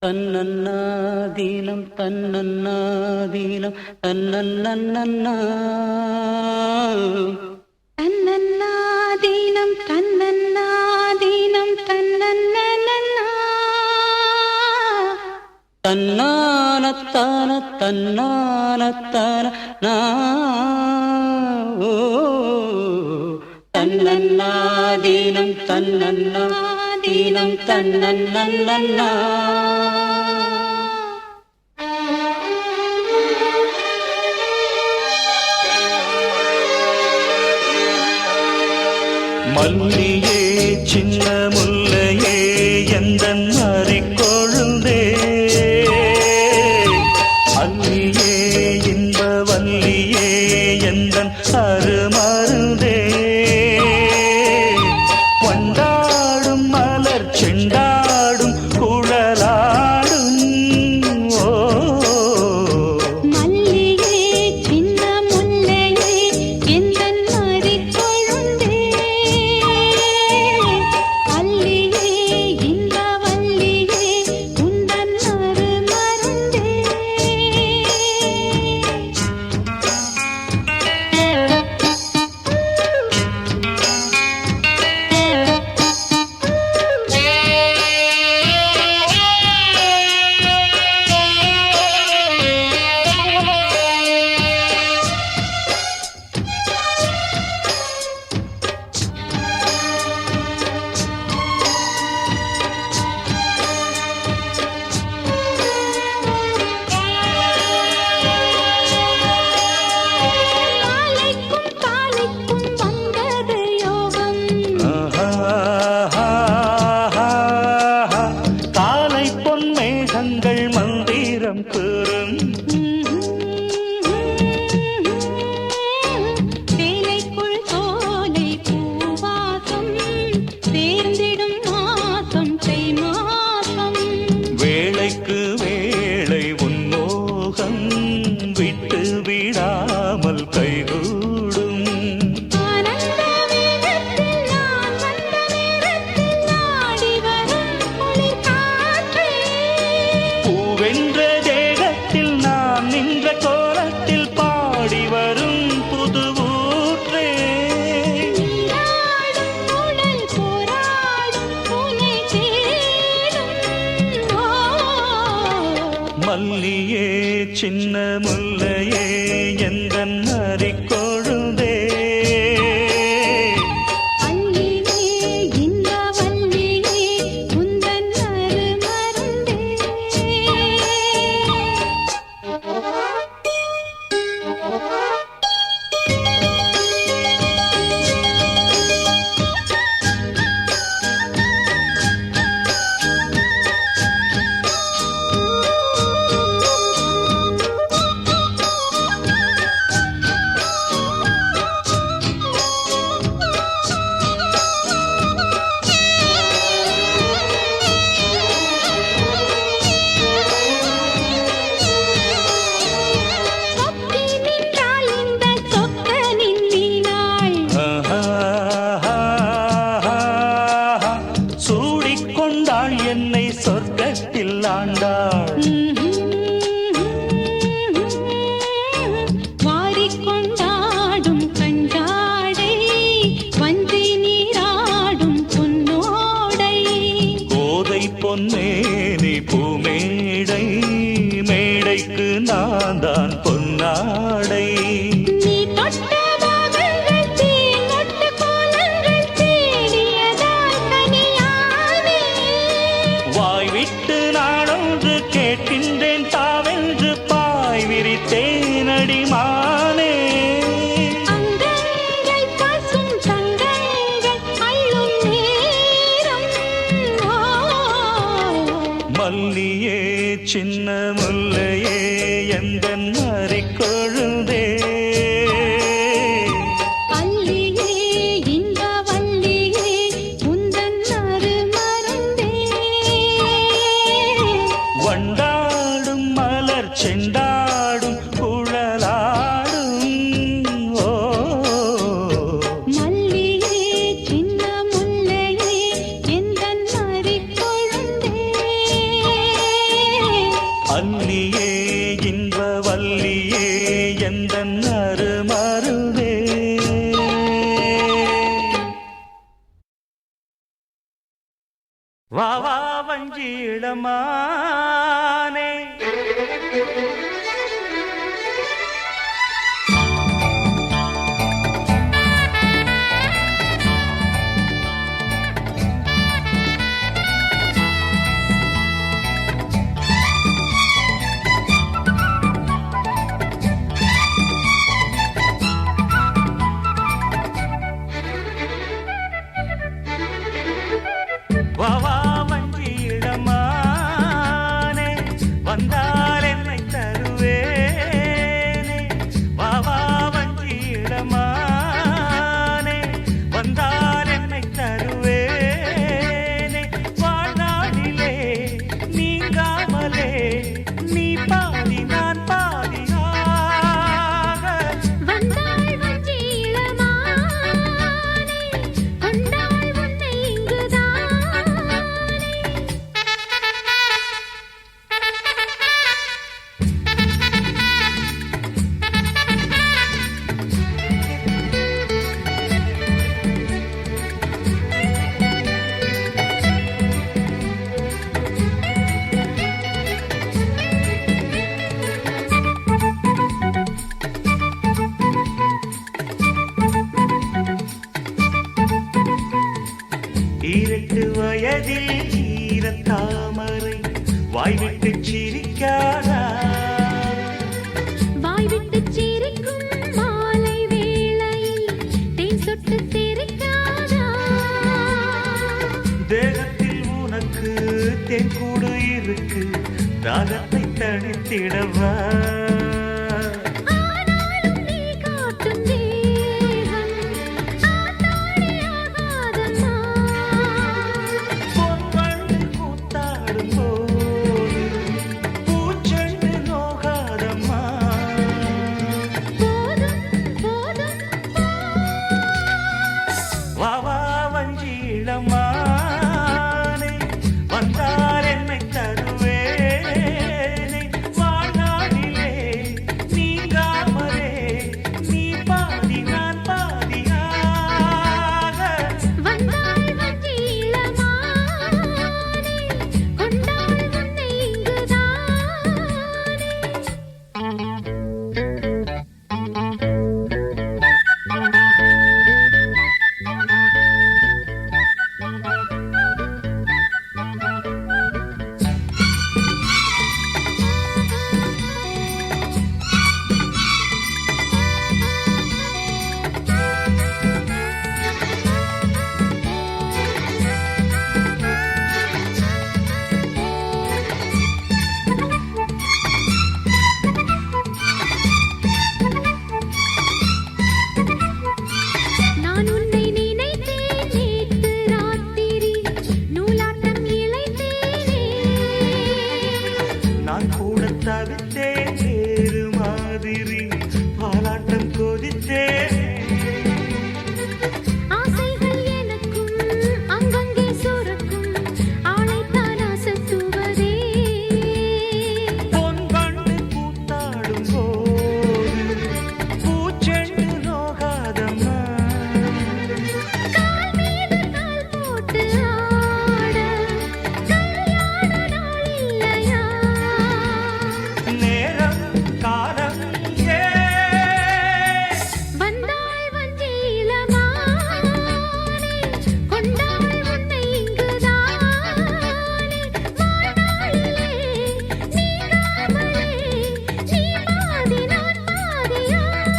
தன்னன்னாதீனம் தன்னன்னாதீனம் தன்னன்னன்னா தன்னன்னாதீனம் தன்னன்னாதீனம் தன்னன்னன்னா தன்னானத்தான தன்னானத்தான ஓ தன்னன்னாதீனம் தன்னன்னாதீனம் தன்னன்னன்னா மல்லியே சின்ன முல்லையே எந்தன் மறிக்கொழுந்தே அல்லியே இன்ப வல்லியே எந்தன் அருமருந்தே வண்டாடும் மலர் செண்டாடும் குழலாடும் ஓ மல்லியே சின்ன முல்லையே எந்தன் மறிக்கொழுந்தே அல்லியே இன்ப வல்லியே உந்தன் அருமருந்தே நாளைக்கும் காலைக்கும் வந்தது யோகம் காலை பொன் மேகங்கள் மந்திரம் கூறும் சேலைக்குள் சோலை பூவாசம் சேர்ந்திடும் மாசம் தை மாசம் வேளைக்கு வேளை உன்மோகம் விட்டு விடாமல் கைகூடும் ஆனந்த வேகத்தில் நான் வந்த நேரத்தில் ஆடி வரும் குளிர் காற்றே பூவென்ற தேகத்தில் நான் நின்ற கோலத்தில் பாடி வரும் புது ஊற்றே நீராடும் உடல் போராடும் உனை தேடும் ஓ மல்லியே சின்ன முல்லையே எந்தன் மறிக்கொழுந்தே அல்லியே இன்ப வல்லியே உந்தன் அருமருந்தே சொக்கி நின்றாள் இந்த சொக்கனின் வீணாள் சூடிக்கொண்டாள் என்னை சொர்க்கத்தில் ஆண்டாள் வாரிக்கொண்டாடும் கண்டாடை வஞ்சி நீராடும் பொன்னோடை கோதை பொன்னேனி பூமேடை மேடைக்கு நான் தான் பொன்னாடை நீ தொட்ட பாகங்கள் தேனொட்டு கோலங்கள் தேடியதால் தனியானே வாய் விட்டு நாளொன்று கேட்கின்றேன் தாவென்று பாய் விரித்தேன் அடிமானே அங்கங்கள் பசும் தங்கங்கள் அள்ளும் நேரம் ஓ மல்லியே சின்ன முல்லையே எந்தன் மறிக்கொழுந்தே அல்லியே இன்ப வல்லியே உந்தன் அருமருந்தே வண்டாடும் மலர் செண்டாடும் குழலாடும் ஓ மல்லியே சின்ன முல்லையே எந்தன் மறிக்கொழுந்தே மானே வாவா வஞ்சி இளமானே வந்தால் என்னை தருவேனே வாவா வஞ்சி இளமானே வந்தால் என்னை தருவேனே வாழ்நாளிலே நீங்காமலே நீ பாதி நான் பாதியாக வந்தாள் வஞ்சி இளமானே கொண்டாள் உன்னை இங்குதானே ஈரட்டு வயதில் ஈரத்தாமரை வாய்விட்டு சிரிக்காதா வாய் விட்டு சிரிக்கும் மாலை வேளையில் தேன் சொட்டு சிரிக்காதா தேகத்தில் உனக்கு தென்கூடு இருக்கு தாகத்தை தணித்திடவா ஆனாலும் நீ காட்டும் தேகம் ஆத்தாடியாகாதம்மா பொன்வண்டு கூத்தாடும் போது பூச்செண்டு நோகாதம்மா போதும் போதும் வாவா வஞ்சி இளமானே வந்தால் என்னை தருவேனே வாழ்நாளிலே நீங்காமலே நீ பாதி நான் பாதியாக வந்தாள் வஞ்சி இளமானே கொண்டாள் உன்னை இங்குதானே நான் உன்னை நினைத்தேன் நேத்து ராத்திரி நூலாட்டம் இழைத்தேனே நான் கூட தவித்தேன் வேறு மாதிரி பாலாட்டம் கொதித்தேன் ஆசைகள் எனக்கும் அங்கங்கே சுரக்கும் ஆளைத்தான் அசத்துவதே பொன்வண்டு கூத்தாடும் போது பூச்செண்டு நோகாதம்மா கால் மீது கால் போட்டு ஆட கல்யாண நாள் இல்லையா நேரம் காலம் ஏ வந்தாள் வஞ்சி இளமானே கொண்டாள் உன்னை இங்குதானே வாழ்நாளிலே நீங்காமலே நீ பாதி நான் பாதியாக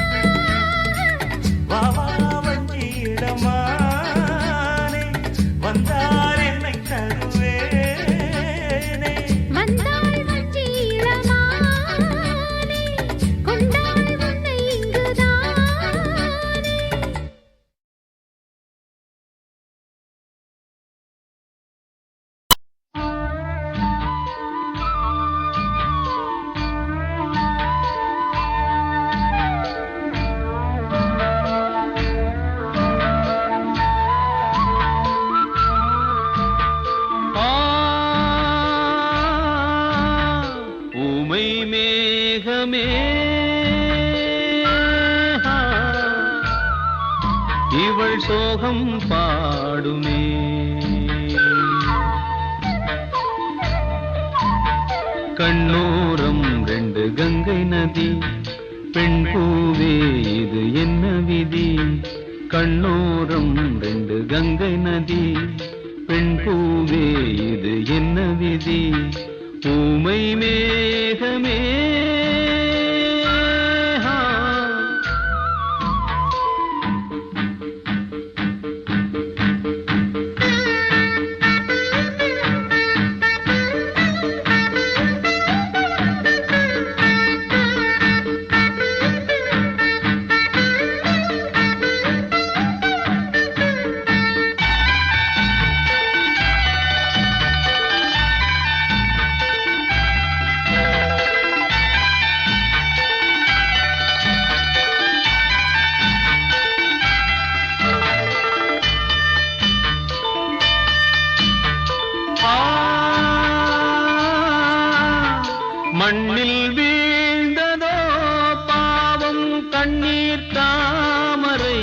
வாவா வஞ்சி இளமானே வந்தால் என்னை தருவேனே வந்தாள் வஞ்சி இளமானே கொண்டாள் உன்னை இங்குதானே ஊமை மேகமே இவள் சோகம் பாடுமே கண்ணோரம் ரெண்டு கங்கை நதி பெண் பூவே இது என்ன விதி கண்ணோரம் ரெண்டு கங்கை நதி பெண் பூவே இது என்ன விதி ஊமை மேகமே மண்ணில் வீழ்ந்ததோ பாவம் கண்ணீர் தாமரை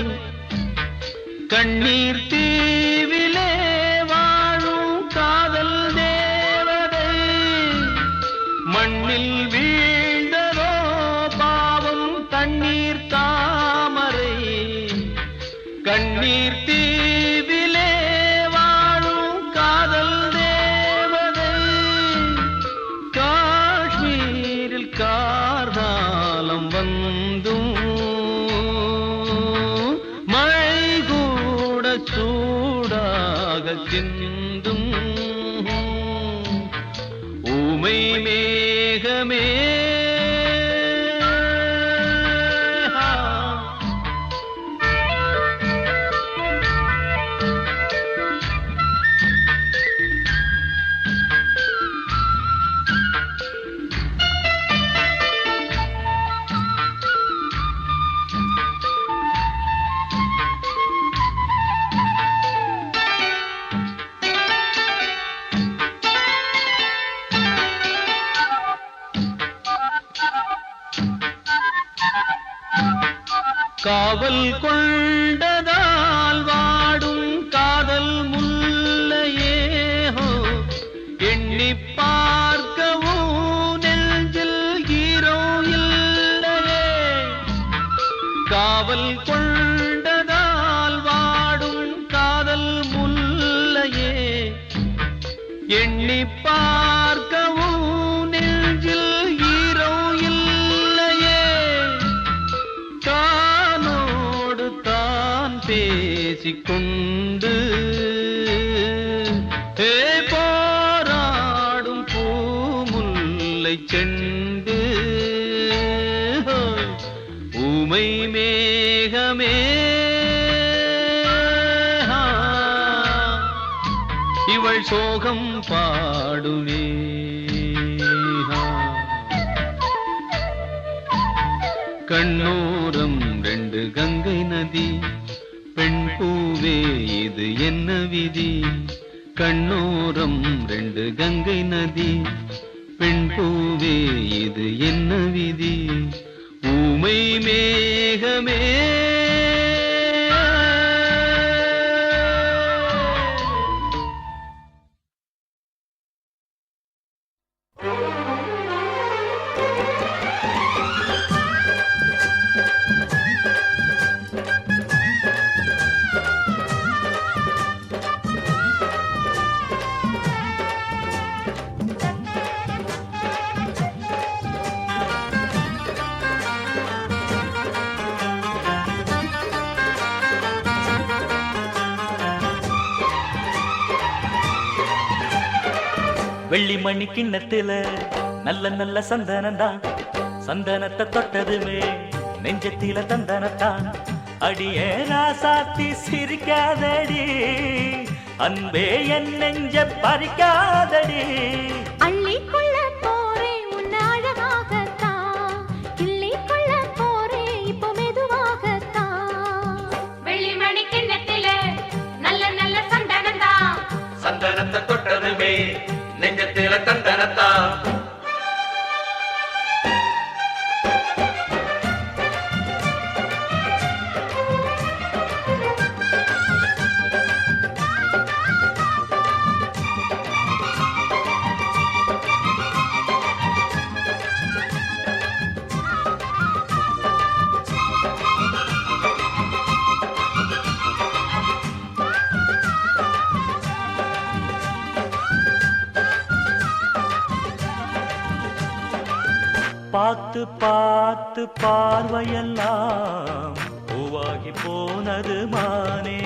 கண்ணீர் தீவிலே வாழும் காதல் தேவதை மண்ணில் வீழ்ந்ததோ பாவம் கண்ணீர் தாமரை கண்ணீர் தீவிலே வாழும் காதல் தேவதை காஷ்மீரில் கார்காலம் வந்தும் மழை கூட சூடாக சிந்தும் ஊமை மேகமே காவல் கொண்டதால் வாடும் காதல் முல்லையே ஹோ எண்ணி பார்க்கவும் நெஞ்சில் ஹீரோ இல்லையே காவல் கொண்டதால் வாடும் காதல் முல்லையே எண்ணி பார்க்கவும் நெஞ்சில் ஹீரோ இல்லையே தானோடு தான் பேசிக்கொண்டு போராடும் பூமுல்லை செண்டு ஊமை மேகமே இவள் சோகம் பாடுவே கண்ணோரம் ரெண்டு கங்கை நதி பெண் பூவே இது என்ன விதி கண்ணோரம் ரெண்டு கங்கை நதி பெண் பூவே இது என்ன விதி ஊமை மேகமே வெள்ளி மணி கிண்ணத்துல நல்ல நல்ல சந்தனந்தான் சந்தனத்தை தொட்டதுமே நெஞ்சத்தில தந்தனத்தான் அடியே ராசாத்தி சிரிக்காதடி அன்பே என் நெஞ்ச பறிக்காதடி அள்ளிக்கொள்ள போறேன் உன்னை அழகாகத்தான் கிள்ளிக்கொள்ள போறேன் இப்போ மெதுவாகத்தான் வெள்ளிமணி கிண்ணத்தில நல்ல நல்ல சந்தனந்தான் சந்தனத்தை தொட்டதுமே நெஞ்சத்தில தந்தனத்தான் பார்த்து பார்த்து பார்வையெல்லாம் பூவாகி போனது மானே.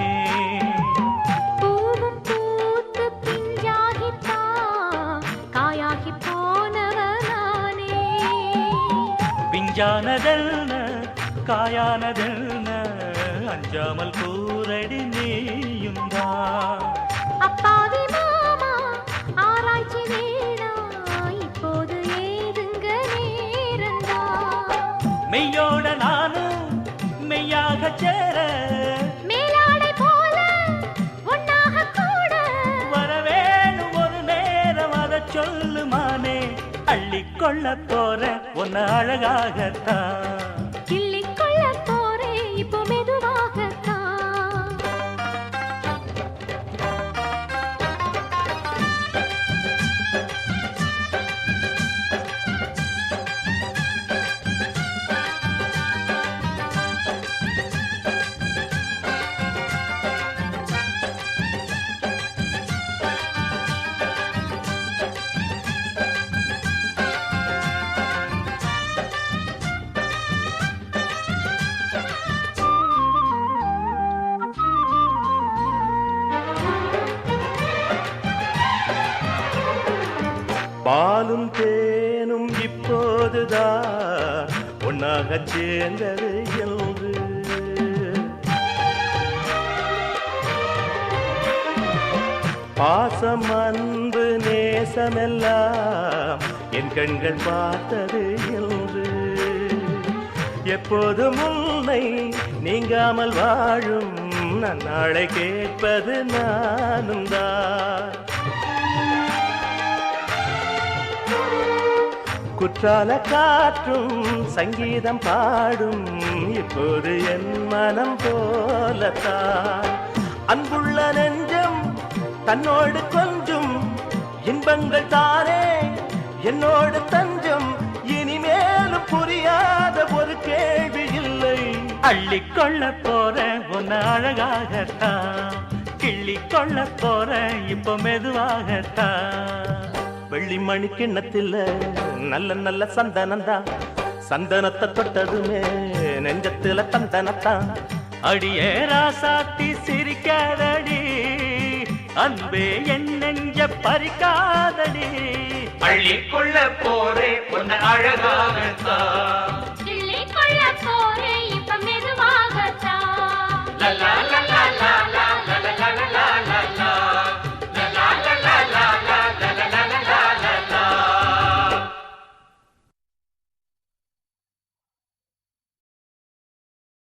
பூவும் பூத்து பிஞ்சாகித்தான் காயாகி போனவனானே. பிஞ்சானதென்ன காயானதென்ன அஞ்சாமல் கூரடி நீயும் தான். அப்பாவி மாமா ஆராய்ச்சி வேணா இப்போது ஏதுங்க நேரந்தா. மெய்யோட நானும் மெய்யாக சேர மேலாடை போல ஒன்னாக கூட வரவேணும் ஒரு நேரம் அதை சொல்லுமானே. அள்ளிக்கொள்ள போற உன்னை அழகாகத்தான். கிள்ளிக்கொள்ள போறேன் இப்போ மெதுவாகத்தான். பாலும் தேனும் இப்போதுதான் ஒன்னாக சேர்ந்தது என்று பாசம் அன்பு நேசமெல்லாம் என் கண்கள் பார்த்தது என்று. எப்போதும் உன்னை நீங்காமல் வாழும் நன்னாளை கேட்பது நானும் தான். குற்றால காற்றும் சங்கீதம் பாடும் இப்போது என் மனம் போலத்தான். அன்புள்ள நெஞ்சம் தன்னோடு கொஞ்சம் இன்பங்கள் தானே என்னோடு தஞ்சம். இனிமேலும் புரியாத ஒரு கேள்வி இல்லை. அள்ளிக்கொள்ள போற உன்னை அழகாகத்தான். கிள்ளிக்கொள்ள போற இப்போ மெதுவாகத்தான். வெள்ளிமணி கிண்ணத்தில் நல்ல நல்ல சந்தனந்தான். சந்தனத்தை தொட்டதுமே நெஞ்சத்துல தந்தனத்தான். அடியே ராசாத்தி சிரிக்காதடி அன்பே என் நெஞ்ச பறிக்காதடி. அள்ளிக்கொள்ள போறே உன்னை அழகாகத்தான்.